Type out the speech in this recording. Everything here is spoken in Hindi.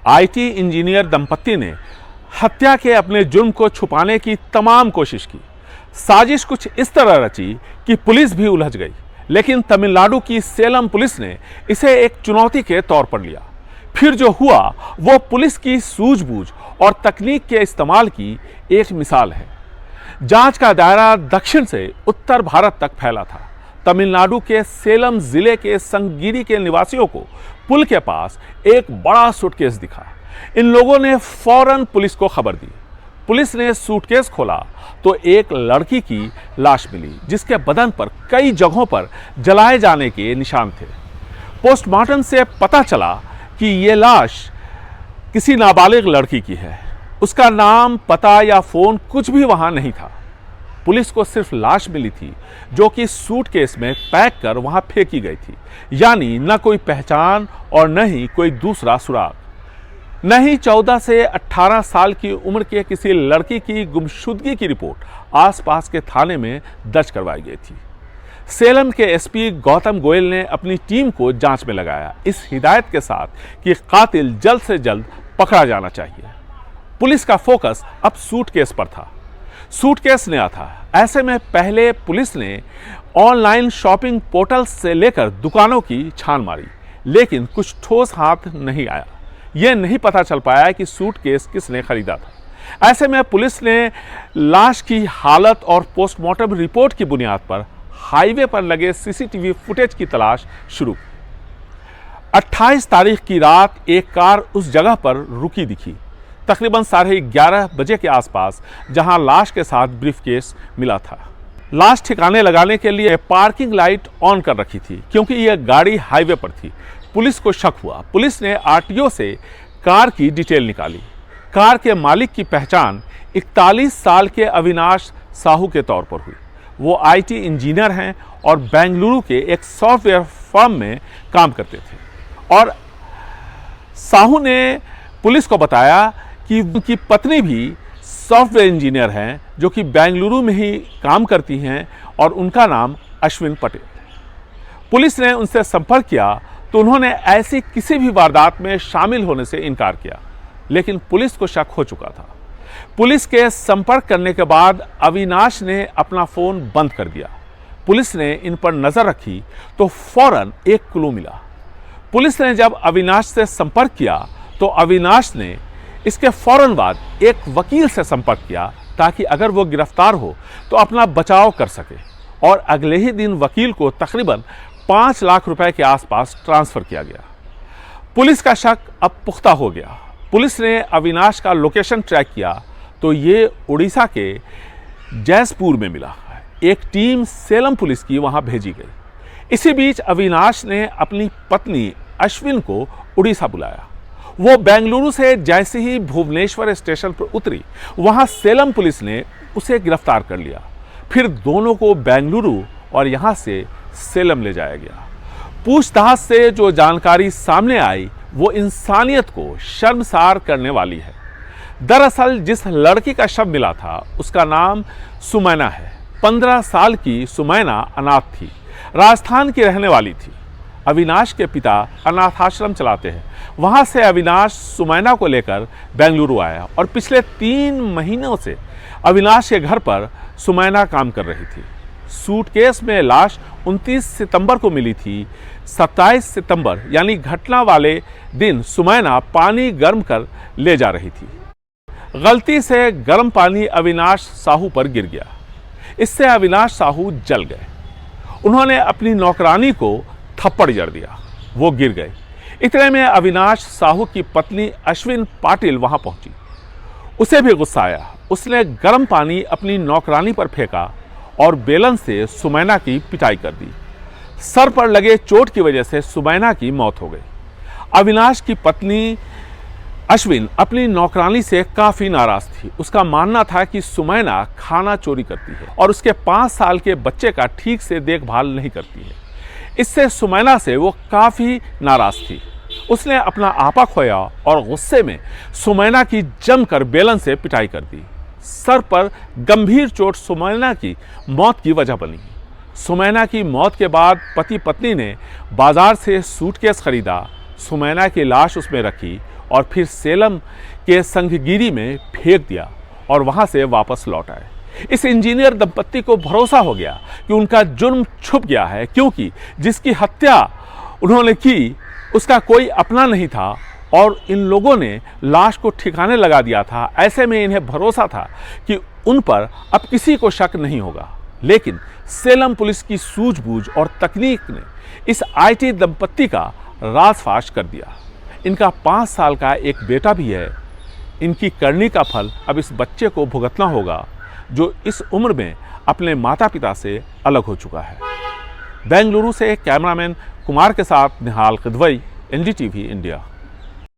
आईटी इंजीनियर दंपत्ति ने हत्या के अपने जुर्म को छुपाने की तमाम कोशिश की। साजिश कुछ इस तरह रची कि पुलिस भी उलझ गई, लेकिन तमिलनाडु की सेलम पुलिस ने इसे एक चुनौती के तौर पर लिया। फिर जो हुआ वो पुलिस की सूझबूझ और तकनीक के इस्तेमाल की एक मिसाल है। जांच का दायरा दक्षिण से उत्तर भारत तक फैला था। तमिलनाडु के सेलम जिले के संगगिरी के निवासियों को पुल के पास एक बड़ा सूटकेस दिखा। इन लोगों ने फौरन पुलिस को खबर दी। पुलिस ने सूटकेस खोला तो एक लड़की की लाश मिली, जिसके बदन पर कई जगहों पर जलाए जाने के निशान थे। पोस्टमार्टम से पता चला कि यह लाश किसी नाबालिग लड़की की है। उसका नाम, पता या फोन कुछ भी वहां नहीं था। पुलिस को सिर्फ लाश मिली थी, जो कि सूटकेस में पैक कर वहां फेंकी गई थी। यानी न कोई पहचान और न ही कोई दूसरा सुराग। न ही 14 से 18 साल की उम्र के किसी लड़की की गुमशुदगी की रिपोर्ट आसपास के थाने में दर्ज करवाई गई थी। सेलम के एसपी गौतम गोयल ने अपनी टीम को जांच में लगाया, इस हिदायत के साथ कि कातिल जल्द से जल्द पकड़ा जाना चाहिए। पुलिस का फोकस अब सूटकेस पर था। सूटकेस नया था, ऐसे में पहले पुलिस ने ऑनलाइन शॉपिंग पोर्टल से लेकर दुकानों की छान मारी, लेकिन कुछ ठोस हाथ नहीं आया। यह नहीं पता चल पाया कि सूटकेस किसने खरीदा था। ऐसे में पुलिस ने लाश की हालत और पोस्टमार्टम रिपोर्ट की बुनियाद पर हाईवे पर लगे सीसीटीवी फुटेज की तलाश शुरू की। 28 तारीख की रात एक कार उस जगह पर रुकी दिखी, तकरीबन 11:30 बजे के आसपास, जहां लाश के साथ ब्रीफकेस मिला था। लाश ठिकाने लगाने के लिए पार्किंग लाइट ऑन कर रखी थी, क्योंकि यह गाड़ी हाईवे पर थी। पुलिस को शक हुआ। पुलिस ने आरटीओ से कार की डिटेल निकाली। कार के मालिक की पहचान 41 साल के अविनाश साहू के तौर पर हुई। वो आईटी इंजीनियर हैं और बेंगलुरु के एक सॉफ्टवेयर फर्म में काम करते थे। और साहू ने पुलिस को बताया कि उनकी पत्नी भी सॉफ्टवेयर इंजीनियर हैं, जो कि बेंगलुरु में ही काम करती हैं, और उनका नाम अश्विन पटेल। पुलिस ने उनसे संपर्क किया तो उन्होंने ऐसी किसी भी वारदात में शामिल होने से इनकार किया, लेकिन पुलिस को शक हो चुका था। पुलिस के संपर्क करने के बाद अविनाश ने अपना फोन बंद कर दिया। पुलिस ने इन पर नजर रखी तो फौरन एक क्लू मिला। पुलिस ने जब अविनाश से संपर्क किया तो अविनाश ने इसके फौरन बाद एक वकील से संपर्क किया, ताकि अगर वो गिरफ्तार हो तो अपना बचाव कर सके। और अगले ही दिन वकील को तकरीबन 5 लाख रुपए के आसपास ट्रांसफर किया गया। पुलिस का शक अब पुख्ता हो गया। पुलिस ने अविनाश का लोकेशन ट्रैक किया तो ये उड़ीसा के जैसपुर में मिला। एक टीम सेलम पुलिस की वहां भेजी गई। इसी बीच अविनाश ने अपनी पत्नी अश्विन को उड़ीसा बुलाया। वो बेंगलुरु से जैसे ही भुवनेश्वर स्टेशन पर उतरी, वहां सेलम पुलिस ने उसे गिरफ्तार कर लिया। फिर दोनों को बेंगलुरु और यहां से सेलम ले जाया गया। पूछताछ से जो जानकारी सामने आई वो इंसानियत को शर्मसार करने वाली है। दरअसल जिस लड़की का शव मिला था उसका नाम सुमैना है। 15 साल की सुमैना अनाथ थी, राजस्थान की रहने वाली थी। अविनाश के पिता अनाथ आश्रम चलाते हैं। वहां से अविनाश सुमैना को लेकर बेंगलुरु आया और पिछले 3 महीनों से अविनाश के घर पर सुमैना काम कर रही थी। सूटकेस में लाश 29 सितंबर को मिली थी। 27 सितंबर यानी घटना वाले दिन सुमैना पानी गर्म कर ले जा रही थी। गलती से गर्म पानी अविनाश साहू पर गिर गया। इससे अविनाश साहू जल गए। उन्होंने अपनी नौकरानी को थप्पड़ जड़ दिया, वो गिर गए। इतने में अविनाश साहू की पत्नी अश्विन पाटिल वहां पहुंची। उसे भी गुस्सा आया। उसने गर्म पानी अपनी नौकरानी पर फेंका और बेलन से सुमैना की पिटाई कर दी। सर पर लगे चोट की वजह से सुमैना की मौत हो गई। अविनाश की पत्नी अश्विन अपनी नौकरानी से काफी नाराज थी। उसका मानना था कि सुमैना खाना चोरी करती है और उसके 5 साल के बच्चे का ठीक से देखभाल नहीं करती है। इससे सुमैना से वो काफी नाराज थी। उसने अपना आपा खोया और गुस्से में सुमैना की जमकर बेलन से पिटाई कर दी। सर पर गंभीर चोट सुमैना की मौत की वजह बनी। सुमैना की मौत के बाद पति पत्नी ने बाजार से सूटकेस खरीदा, सुमैना की लाश उसमें रखी और फिर सेलम के संघगिरी में फेंक दिया और वहां से वापस लौट आए। इस इंजीनियर दंपत्ति को भरोसा हो गया कि उनका जुर्म छुप गया है, क्योंकि जिसकी हत्या उन्होंने की उसका कोई अपना नहीं था और इन लोगों ने लाश को ठिकाने लगा दिया था। ऐसे में इन्हें भरोसा था कि उन पर अब किसी को शक नहीं होगा। लेकिन सेलम पुलिस की सूझबूझ और तकनीक ने इस आईटी दंपत्ति का राजफाश कर दिया। इनका 5 साल का एक बेटा भी है। इनकी करनी का फल अब इस बच्चे को भुगतना होगा जो इस उम्र में अपने माता पिता से अलग हो चुका है। बेंगलुरु से कैमरामैन कुमार के साथ निहाल किदवई, एनडीटीवी इंडिया।